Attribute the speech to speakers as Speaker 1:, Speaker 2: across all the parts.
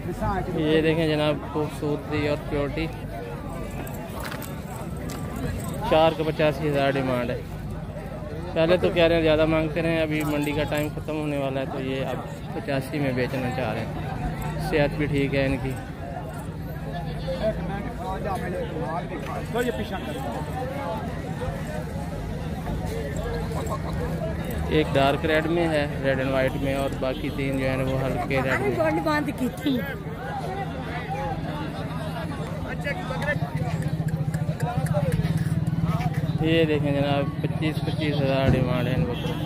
Speaker 1: ये देखें जनाब खूबसूरती और प्योरिटी। 4,85,000 डिमांड है। पहले तो कह रहे हैं ज़्यादा मांगते रहे, अभी मंडी का टाइम ख़त्म होने वाला है तो ये अब 85 में बेचना चाह रहे हैं। सेहत भी ठीक है इनकी। एक डार्क रेड में है, रेड एंड वाइट में, और बाकी 3 जो है वो हल्के रेड में। ये देखें जनाब 25,000 डिमांड है इन बकरों।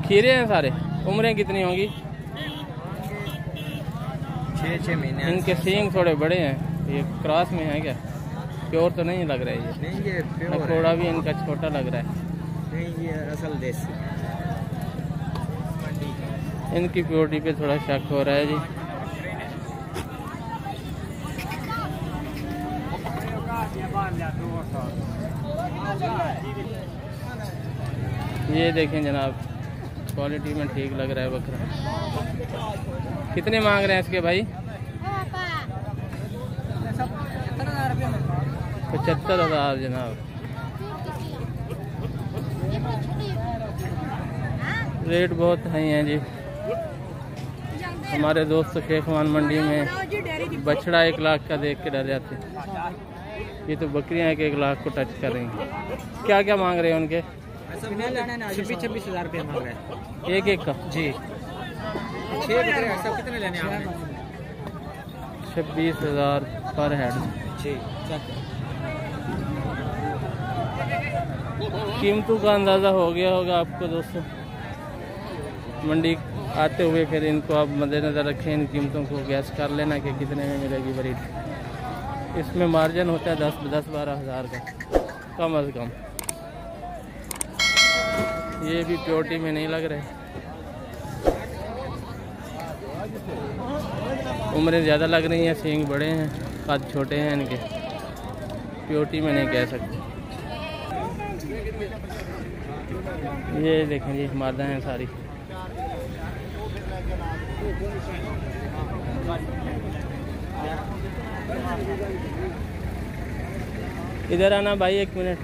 Speaker 1: खीरे हैं सारे। उम्रें कितनी होंगी?
Speaker 2: 6 महीने।
Speaker 1: इनके सींग थोड़े बड़े हैं। ये क्रॉस में है क्या? प्योर तो नहीं लग रहा है ये?
Speaker 2: नहीं, ये प्योर है।
Speaker 1: थोड़ा भी इनका छोटा लग रहा है।
Speaker 2: नहीं, ये असल देसी।
Speaker 1: इनकी प्योरिटी पे थोड़ा शक हो रहा है जी। ये देखें जनाब क्वालिटी में ठीक लग रहा है बकरा। कितने मांग रहे हैं इसके भाई? 75,000 जनाब। रेट बहुत हाई हैं जी। हमारे दोस्त शेखवान मंडी में बछड़ा 1 लाख का देख के डर जाते। ये तो बकरियां 1 लाख को टच कर रही हैं। क्या क्या मांग रहे हैं उनके?
Speaker 2: 26,000 रुपये मांग रहे हैं
Speaker 1: एक का जी।
Speaker 2: 6 बकरे सब कितने लेने आपने?
Speaker 1: 26,000 पर हेड
Speaker 2: जी।
Speaker 1: कीमतों का अंदाज़ा हो गया होगा आपको दोस्तों। मंडी आते हुए फिर इनको आप मद्देनज़र रखें, इन कीमतों को गैस कर लेना कि कितने में मिलेगी बरीड। इसमें मार्जिन होता है 10-12 हज़ार का कम अज़ कम। ये भी प्योरिटी में नहीं लग रहे। उम्रें ज़्यादा लग रही हैं, सींग बड़े हैं, कद छोटे हैं इनके। प्योरिटी में नहीं कह सकते। ये देखें जी मादा हैं सारी। इधर आना भाई 1 मिनट।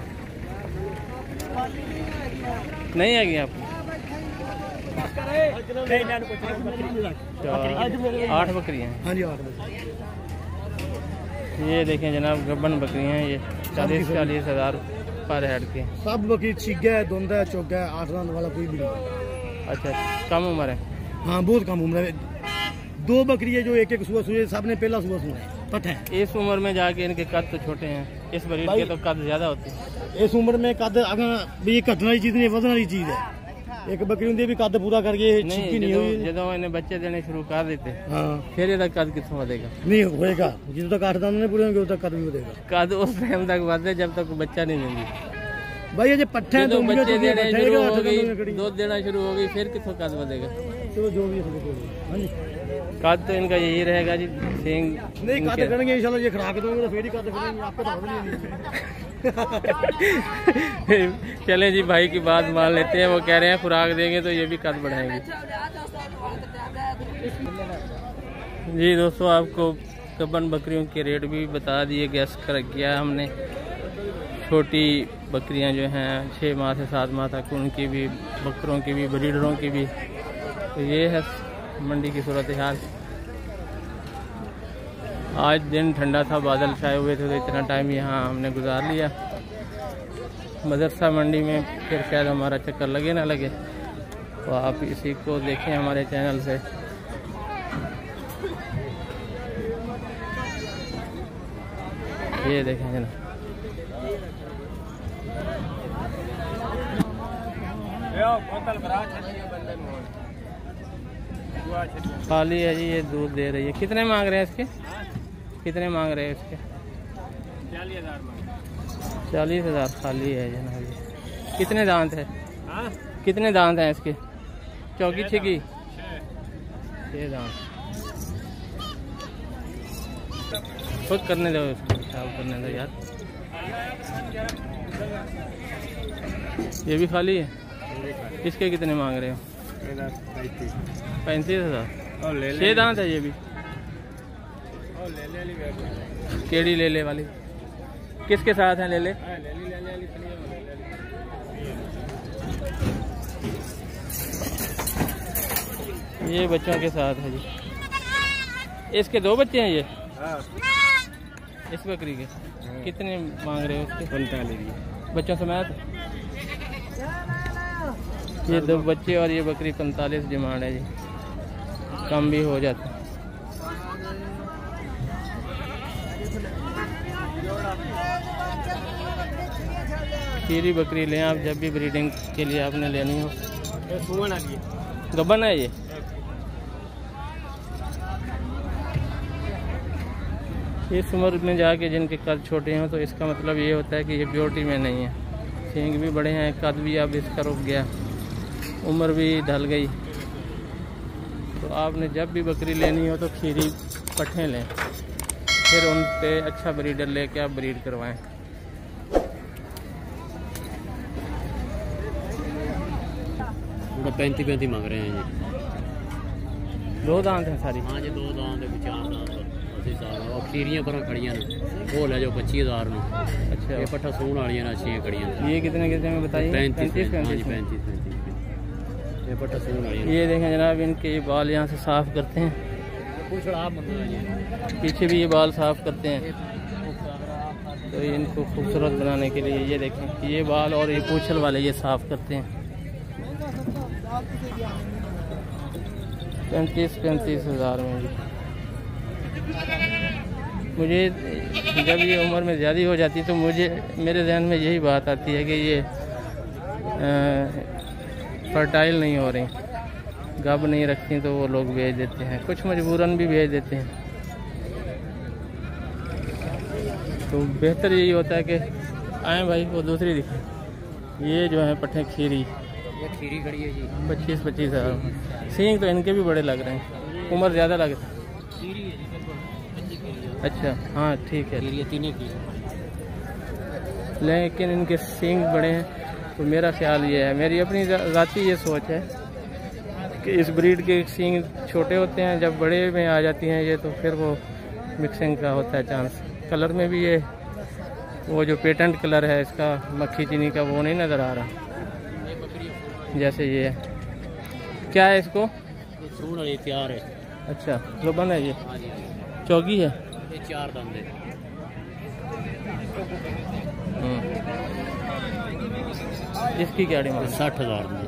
Speaker 1: नहीं आएगी आप? 8 बकरियाँ हैं।
Speaker 2: हाँ जी, 8 बकरियाँ।
Speaker 1: ये देखें जनाब गब्बन बकरियाँ हैं। ये 40-40 हज़ार पर हेड के।
Speaker 2: सब बकरी छिगा है, धुंधा है, चौगा है, 8 दांत वाला कोई भी नहीं।
Speaker 1: अच्छा, कम उम्र है?
Speaker 2: हाँ, बहुत कम उम्र है। 2 बकरी है जो 1-1 सुबह सुबह, सबने पहला सुबह सुना है पट है।
Speaker 1: इस उम्र में जाके इनके कद तो छोटे हैं। इस ब्रीड के तो कद ज्यादा होते हैं।
Speaker 2: इस उम्र में कद भी घटने वाली चीज नहीं, ਵਧਣ वाली चीज है। एक बकरी होंगी भी कद पूरा करके छिकी नहीं हुई।
Speaker 1: ਜਦੋਂ ਇਹਨੇ ਬੱਚੇ ਦੇਣੇ ਸ਼ੁਰੂ ਕਰ ਦਿੱਤੇ
Speaker 2: हाँ,
Speaker 1: ਫਿਰ ਇਹਦਾ कद कितों ਵਧेगा?
Speaker 2: नहीं होएगा। जिस तक 8 दांत नहीं पूरे होंगे उस तक कद भी बढ़ेगा।
Speaker 1: कद उस टाइम तक बढ़े जब तक बच्चा नहीं देंगी।
Speaker 2: भाई ये जो पट्ठे हैं,
Speaker 1: बच्चे देने शुरू हो गई, दूध देना शुरू हो गई, फिर कितों कद बढ़ेगा?
Speaker 2: चलो जो भी है।
Speaker 1: कद तो इनका यही रहेगा जी। सींग
Speaker 2: नहीं कद करेंगे इंशाल्लाह। ये खुराक दोगे तो फिर ही कद करेंगे। आपको तो नहीं।
Speaker 1: चले जी भाई की बात मान लेते हैं। वो कह रहे हैं खुराक देंगे तो ये भी कद बढ़ाएंगे। जी दोस्तों आपको गब्बन बकरियों के रेट भी बता दिए, गैस कर किया हमने। छोटी बकरियां जो हैं 6 माह से 7 माह तक, उनकी भी, बकरों की भी, ब्रीडरों की भी। तो ये है मंडी की सूरत हाल। आज दिन ठंडा था, बादल छाए हुए थे, तो इतना टाइम यहाँ हमने गुजार लिया। मदरसा मंडी में फिर शायद हमारा चक्कर लगे ना लगे, तो आप इसी को देखें हमारे चैनल से। ये देखें ना, खाली है जी। ये दूध दे रही है। कितने मांग रहे हैं इसके? कितने मांग रहे हैं इसके? 40,000 खाली है जनाब। कितने दांत है? कितने दांत हैं इसके? चौकी छिकी 6 दांत। खुद करने दो इसको, साफ करने दो यार। ये भी खाली है। इसके कितने मांग रहे हो? 35,000। 6 दांत है ये भी। केड़ी ले वाली किसके साथ है ले? ये बच्चों के साथ है जी। इसके 2 बच्चे हैं ये? इस बकरी के कितने मांग रहे हो उसके?
Speaker 2: 45
Speaker 1: बच्चों समेत। ये 2 बच्चे और ये बकरी 45 डिमांड है जी, कम भी हो जाता है। खीरी बकरी लें आप जब भी ब्रीडिंग के लिए आपने लेनी हो। गब्बन है ये? इस उम्र में जाके जिनके कद छोटे हों तो इसका मतलब ये होता है कि ये प्योरिटी में नहीं है। सींग भी बड़े हैं, कद भी अब इसका रुक गया, उम्र भी ढल गई। तो आपने जब भी बकरी लेनी हो तो खीरी पट्ठे लें, फिर उन पे अच्छा ब्रीडर लेके आप ब्रीड करवाएं।
Speaker 2: पूरा 35 मांग रहे हैं जी।
Speaker 1: 2 दांत हैं सारी?
Speaker 2: हाँ जी 2 दांत है, 4 दांत और खीरियां पर खड़ियां वो ले जाओ 25,000 में।
Speaker 1: अच्छा,
Speaker 2: ये पट्ठा सून वाली अच्छी खड़ियां।
Speaker 1: ये कितने में बताइए?
Speaker 2: 35। ये पट्ठा सून वाली।
Speaker 1: ये देखें जनाब, इनके ये बाल यहाँ से साफ करते हैं, पीछे भी ये बाल साफ करते हैं। तो इनको खूबसूरत बनाने के लिए ये देखें ये बाल और ये पूंछल वाले ये साफ करते हैं। 35,000 में जी। मुझे जब ये उम्र में ज़्यादा हो जाती है तो मेरे ज़हन में यही बात आती है कि ये फर्टाइल नहीं हो रही, गब नहीं रखती, तो वो लोग बेच देते हैं, कुछ मजबूरन भी बेच देते हैं। तो बेहतर यही होता है कि आए भाई वो दूसरी दिखे। ये जो है पट्ठे खीरी,
Speaker 2: ये खीरी खड़ी है जी।
Speaker 1: 25,000। सींग तो इनके भी बड़े लग रहे हैं, उम्र ज़्यादा लग रही है। अच्छा हाँ ठीक है, लेकिन इनके सींग बड़े हैं। तो मेरा ख्याल ये है, मेरी अपनी ज़ाती ये सोच है कि इस ब्रीड के सींग छोटे होते हैं, जब बड़े में आ जाती हैं ये तो फिर वो मिक्सिंग का होता है चांस। कलर में भी ये वो जो पेटेंट कलर है इसका मक्खी चीनी का वो नहीं नज़र आ रहा, जैसे ये है। क्या है इसको?
Speaker 2: तैयार है।
Speaker 1: अच्छा गब्बन है ये? चौकी है?
Speaker 2: 4 दांत है।
Speaker 1: इसकी क्या डिमांड?
Speaker 2: 60,000 में।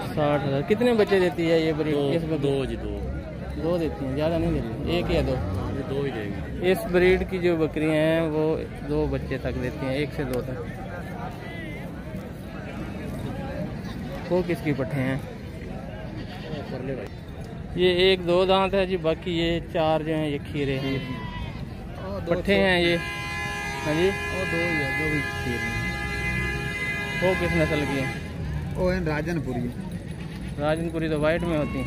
Speaker 1: 60,000। कितने बच्चे देती है ये ब्रीड? इस 2 देती हैं, ज़्यादा नहीं देती, 1 या 2?
Speaker 2: 2 ही देंगे।
Speaker 1: इस ब्रीड की जो बकरियां हैं वो 2 बच्चे तक देती हैं, 1 से 2 तक। वो किसकी पट्ठे हैं? ये 1-2 दांत है जी, बाकी ये 4 जो हैं ये खीरे हैं, पट्ठे हैं ये। हाँ जी,
Speaker 2: और 2 ही है, 2 भी खीरे।
Speaker 1: वो किस नस्ल की है?
Speaker 2: वो है राजनपुरी।
Speaker 1: राजनपुरी तो वाइट में होती,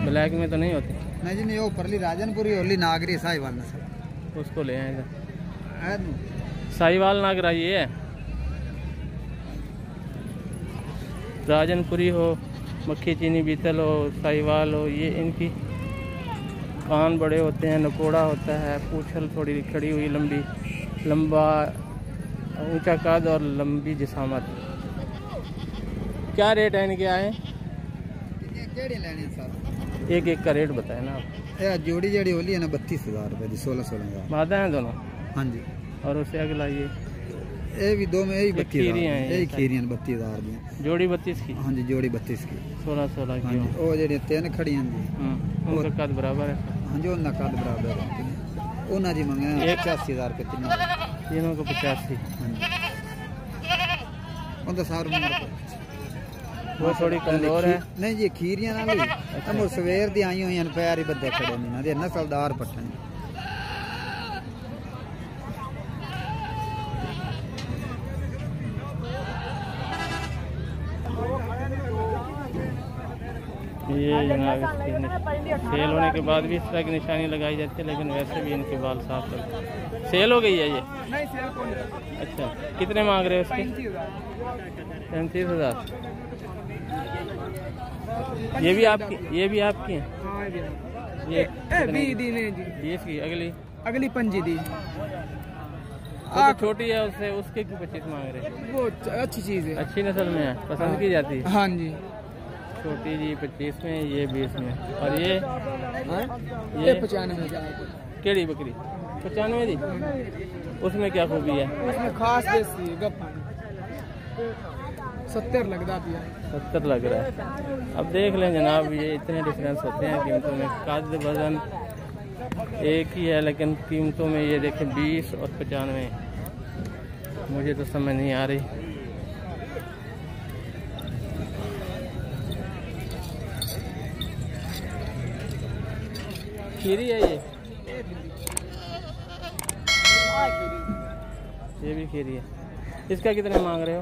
Speaker 1: ब्लैक में तो नहीं होती।
Speaker 2: नहीं जी नहीं, वो परली राजनपुरी होली नागरी साहिवाल नस्ल,
Speaker 1: उसको ले आएगा। साहिवाल नागरा ये है। राजनपुरी हो, मक्खी चीनी बीतल हो, साहिवाल हो, ये इनकी कान बड़े होते हैं, नकोड़ा होता है, पूंछल थोड़ी खड़ी हुई लंबी, लंबा ऊंचा कद और लंबी जिसामत। क्या रेट है इनके? आए एक का रेट बताए ना आप।
Speaker 2: जोड़ी होली है ना 32,000 रुपये जी, 16,000।
Speaker 1: मादा हैं दोनों?
Speaker 2: हाँ जी।
Speaker 1: और उससे अगला ये
Speaker 2: भी 2 में यही 32,000
Speaker 1: हैं,
Speaker 2: यही खीरियां 32,000 दी।
Speaker 1: जोड़ी 32 की?
Speaker 2: हाँ जी, जोड़ी 32 की।
Speaker 1: 16 की।
Speaker 2: वो जेडी 3 खड़ी हैं जी,
Speaker 1: उनका कद बराबर है?
Speaker 2: हाँ जी, उनका कद बराबर है। उन्हें जी मंगे 85,000 रुपये
Speaker 1: तीनों को 85।
Speaker 2: हाँ जी, उनका 100 रुपये।
Speaker 1: वो थोड़ी कमजोर है?
Speaker 2: नहीं जी, खीरियां ना ली हम सवेर दी आई हुई हैं, पैर ही बदे खड़े नहीं, नस्लदार पट्टन।
Speaker 1: ये जनाब सेल होने के बाद भी इस तरह की निशानी लगाई जाती है, लेकिन वैसे भी इनके बाल साफ करते। सेल हो गई है ये?
Speaker 2: नहीं, सेल कौन है।
Speaker 1: अच्छा, कितने मांग रहे हो उसके? 35,000। ये भी आपकी हैं? ये
Speaker 3: 20 दिन है जी।
Speaker 1: 20 की।
Speaker 3: अगली 5 दी।
Speaker 1: तो छोटी है उससे, उसके क्यों 25 मांग रहे?
Speaker 3: वो अच्छी चीज है,
Speaker 1: अच्छी नस्ल में है, पसंद की जाती है।
Speaker 3: हाँ जी।
Speaker 1: छोटी जी 25 में, ये 20 में। और ये
Speaker 3: 95
Speaker 1: केड़ी बकरी 95 दी। उसमें क्या खूबी है?
Speaker 3: उसमें खास देसी गप्पा 70 लगता पिया।
Speaker 1: 70 लग रहा है। अब देख लें जनाब, ये इतने डिफरेंस होते हैं कीमतों में। कद वजन एक ही है, लेकिन कीमतों में ये देखें 20 और 95। मुझे तो समझ नहीं आ रही। खीरी है ये भी खीरी है। इसका कितने मांग रहे हो?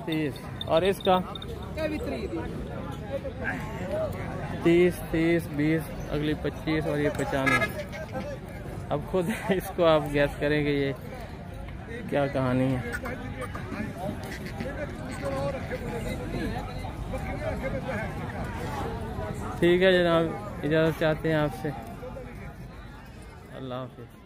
Speaker 1: 30। और इसका 30, 20, अगली 25 और ये 95। अब खुद इसको आप गैस करेंगे ये क्या कहानी है। ठीक है जनाब, इजाज़त चाहते हैं आपसे। अल्लाह हाफिज़।